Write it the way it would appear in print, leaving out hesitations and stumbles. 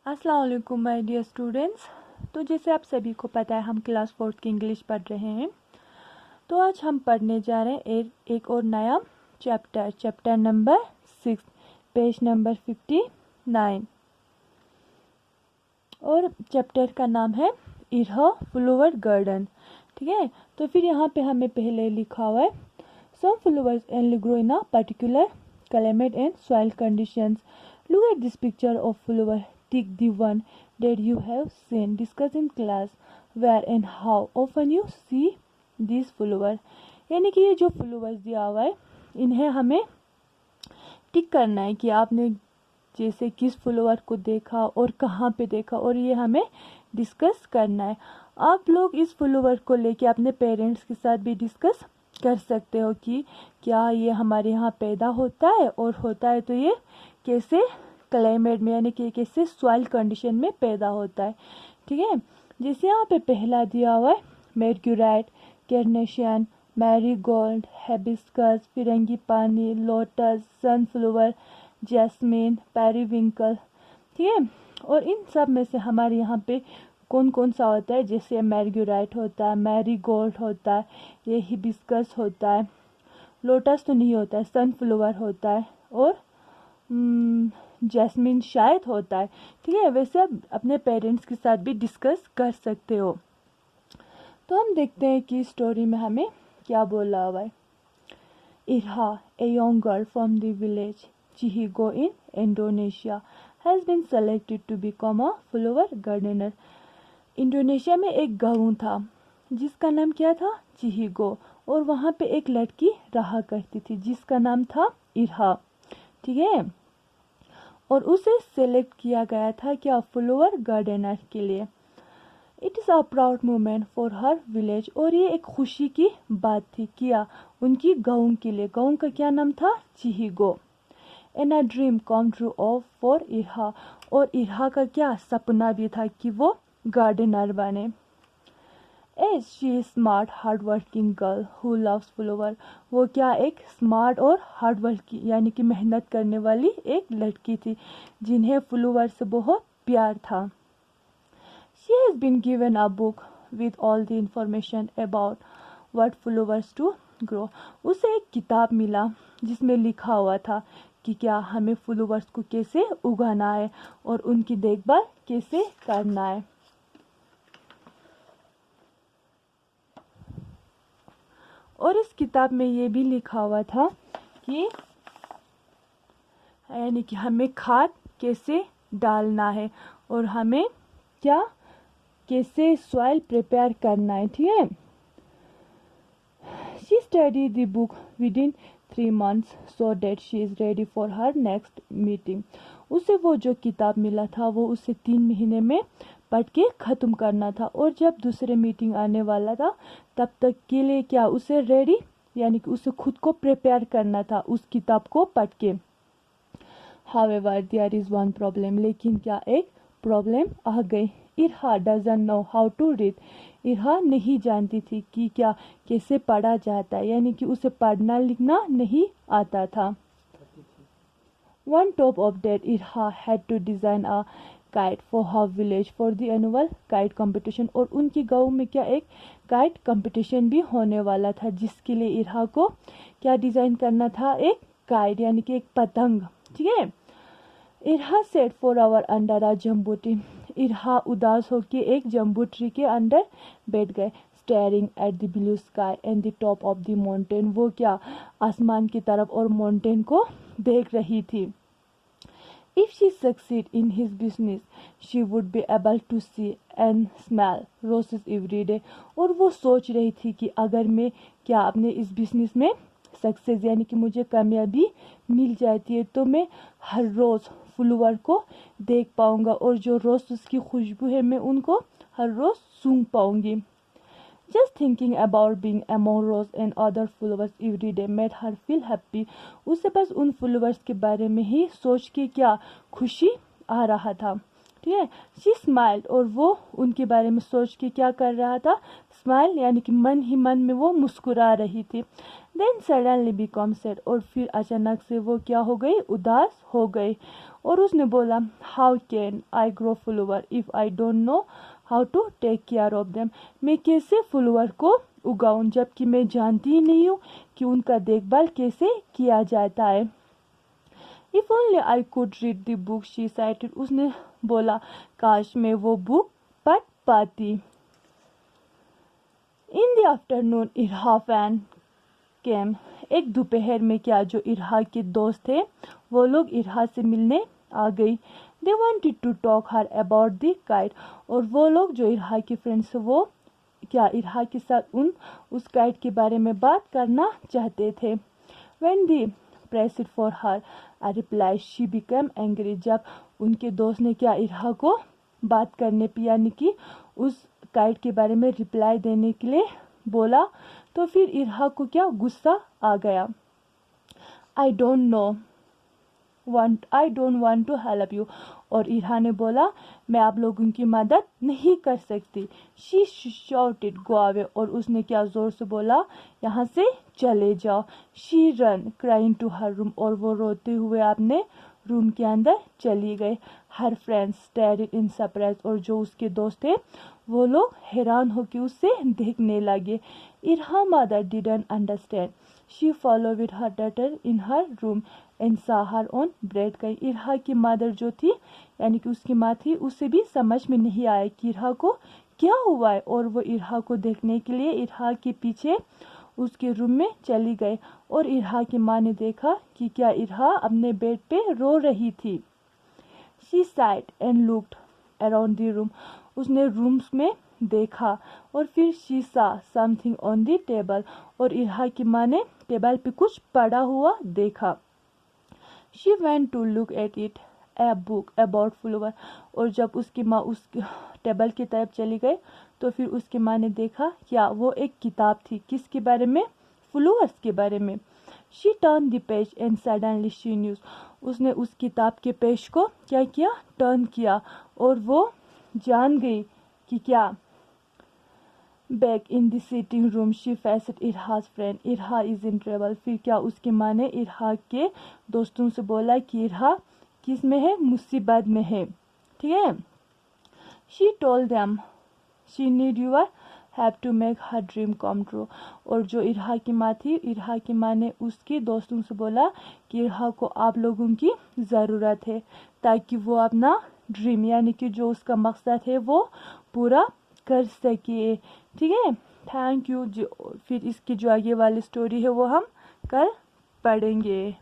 अस्सलाम वालेकुम my dear students. तो जैसे आप सभी को पता है हम क्लास 4 की इंग्लिश पढ़ रहे हैं। तो आज हम पढ़ने जा रहे हैं एक और नया चैप्टर नंबर 6, पेज नंबर 59 और चैप्टर का नाम है इरहा फ्लावर गार्डन। ठीक है, तो फिर यहाँ पे हमें पहले लिखा हुआ है some flowers only grow in a particular climate and soil conditions. Look at this picture of flower. Tick the one that you have seen. Discuss in class where and how often you see these flower. यानी कि ये जो flowers दिया हुआ है इन्हें हमें टिक करना है कि आपने जैसे किस फ्लावर को देखा और कहाँ पे देखा, और ये हमें डिस्कस करना है। आप लोग इस फ्लावर को लेके अपने पेरेंट्स के साथ भी डिस्कस कर सकते हो कि क्या ये हमारे यहाँ पैदा होता है, और होता है तो ये कैसे क्लाइमेट में यानी कि कैसे सॉइल कंडीशन में पैदा होता है। ठीक है, जैसे यहाँ पे पहला दिया हुआ है मेर्क्यूराइट, कैरनेशियन, मैरीगोल्ड, हिबिस्कस, फिरंगी पानी, लोटस, सनफ्लावर, जैस्मिन, पेरीविंकल। ठीक है, और इन सब में से हमारे यहाँ पे कौन कौन सा होता है, जैसे मैर्क्यूराइट होता है, मैरीगोल्ड होता है, ये हिबिस्कस होता है, लोटस तो नहीं होता है, सनफ्लावर होता है, और जैस्मिन शायद होता है। ठीक है, वैसे आप अपने पेरेंट्स के साथ भी डिस्कस कर सकते हो। तो हम देखते हैं कि स्टोरी में हमें क्या बोला हुआ है। Irha, a young girl from the village Chihigo in Indonesia, has been selected to become a flower gardener. Indonesia में एक गाँव था जिसका नाम क्या था, चिहिगो, और वहाँ पे एक लड़की रहा करती थी जिसका नाम था इरहा। ठीक है, और उसे सेलेक्ट किया गया था क्या, फ्लावर गार्डनर के लिए। It is a proud moment for her village, और ये एक खुशी की बात थी क्या, उनकी गाँव के लिए। गाँव का क्या नाम था, चिहिगो। And a dream come true of for Irha, और इरहा का क्या सपना भी था कि वो गार्डनर बने। As she smart hard working girl who loves flower, वो क्या एक स्मार्ट और हार्ड वर्किंग यानी कि मेहनत करने वाली एक लड़की थी जिन्हें फ्लावर से बहुत प्यार था। She has been given a book with all the information about what flowers to grow. उसे एक किताब मिला जिसमें लिखा हुआ था कि क्या हमें फ्लावर्स को कैसे उगाना है और उनकी देखभाल कैसे करना है। और इस किताब में ये भी लिखा हुआ था कि यानी कि हमें खाद कैसे डालना है और हमें क्या कैसे सॉइल प्रिपेयर करना है। ठीक है, she study the book with in 3 months so that she is ready for her next meeting. उसे वो जो किताब मिला था वो उसे 3 महीने में पढ़ के ख़त्म करना था, और जब दूसरे मीटिंग आने वाला था तब तक के लिए क्या उसे रेडी यानी कि उसे खुद को प्रिपेयर करना था उस किताब को पढ़ के। However there is one problem, लेकिन क्या एक प्रॉब्लम आ गई। Irha doesn't know how to read, Irha नहीं जानती थी कि क्या कैसे पढ़ा जाता है, यानी कि उसे पढ़ना लिखना नहीं आता था। On top of that Irha had to design a kite for her village for the annual kite competition, और उनके गाँव में क्या एक काइट कंपटीशन भी होने वाला था जिसके लिए इरहा को क्या डिज़ाइन करना था, एक काइट यानी कि एक पतंग। ठीक है, Irha sat for hour under a jambu tree, Irha उदास होकर एक जम्बू ट्री के अंदर बैठ गए। Staring at the blue sky and the top of the mountain, वो क्या आसमान की तरफ और माउंटेन को देख रही थी। If she succeed in his business, she would be able to see and smell roses every day. और वो सोच रही थी कि अगर मैं क्या अपने इस बिजनेस में सक्सेस यानी कि मुझे कामयाबी मिल जाती है तो मैं हर रोज़ फ्लावर को देख पाऊंगा, और जो रोज़ की खुशबू है मैं उनको हर रोज़ सूंघ पाऊंगी। Just thinking about being among roses and other flowers every day made her feel happy. उसे बस उन फ्लावर्स के बारे में ही सोच के क्या खुशी आ रहा था। ठीक है, she smiled, और वो उनके बारे में सोच के क्या कर रहा था, स्माइल यानी कि मन ही मन में वो मुस्कुरा रही थी। देन सडनली बिकम सैड, और फिर अचानक से वो क्या हो गई, उदास हो गई। और उसने बोला, how can I grow flower if I don't know how to take care of them, मैं कैसे फ्लावर को उगाऊं जबकि मैं जानती ही नहीं हूँ कि उनका देखभाल कैसे किया जाता है। If only I could read the book she cited, उसने बोला काश मैं वो बुक पढ़ पाती। In the afternoon Irha fan came, एक दोपहर में क्या जो इरहा के दोस्त थे वो लोग इरहा से मिलने आ गई। They wanted to talk her about the kite, और वो लोग जो इरहा के फ्रेंड्स वो क्या इरहा के साथ उस काइट के बारे में बात करना चाहते थे। When the pressed for her a reply she become angry, जब उनके दोस्त ने क्या इरहा को बात करने पे यानी कि उस काइट के बारे में रिप्लाई देने के लिए बोला तो फिर इरहा को क्या गुस्सा आ गया। I don't want to help you, और इरहा ने बोला मैं आप लोगों की मदद नहीं कर सकती। शी शाउटेड गो अवे, और उसने क्या जोर से बोला यहाँ से चले जाओ। She run crying to her room, और वो रोते हुए अपने रूम के अंदर चली गई। हर फ्रेंड्स स्टेयर्ड इन सरप्राइज, और जो उसके दोस्त थे वो लोग हैरान होकर उससे देखने लगे। Irha mother didn't understand, she followed her daughter in her room and सा हर ऑन बेड। कहीं इरहा की मदर जो थी यानी कि उसकी माँ थी, उसे भी समझ में नहीं आया कि इरहा को क्या हुआ है, और वो इरहा को देखने के लिए इरहा के पीछे उसके रूम में चली गई। और इरहा की माँ ने देखा कि क्या इरहा अपने बेड पे रो रही थी। She side and looked around the room, उसने रूम्स में देखा और फिर शी सा समथिंग ऑन द टेबल, और इरहा की माँ ने टेबल पे कुछ पड़ा हुआ देखा। She went to look at it, a book about flower, और जब उसकी माँ उस टेबल की तरफ चली गई तो फिर उसकी माँ ने देखा क्या वो एक किताब थी, किसके बारे में, फ्लावर्स के बारे में। She turn the page and suddenly she news, उसने उस किताब के पेज को क्या किया, टर्न किया, और वो जान गई कि क्या। Back in the sitting room she faced Irha's friend, Irha is in trouble, फिर क्या उसकी माँ ने इरहा के दोस्तों से बोला कि इरहा किस में है, मुसीबत में है, ठीक है। She told them she need you're have to make her dream come true, और जो इरहा की माँ थी, इरहा की माँ ने उसके दोस्तों से बोला कि इरहा को आप लोगों की ज़रूरत है ताकि वो अपना ड्रीम यानी कि जो उसका मकसद है वो पूरा कर सके, ठीक है। Thank you. फिर इसकी जो आगे वाली स्टोरी है वो हम कल पढ़ेंगे।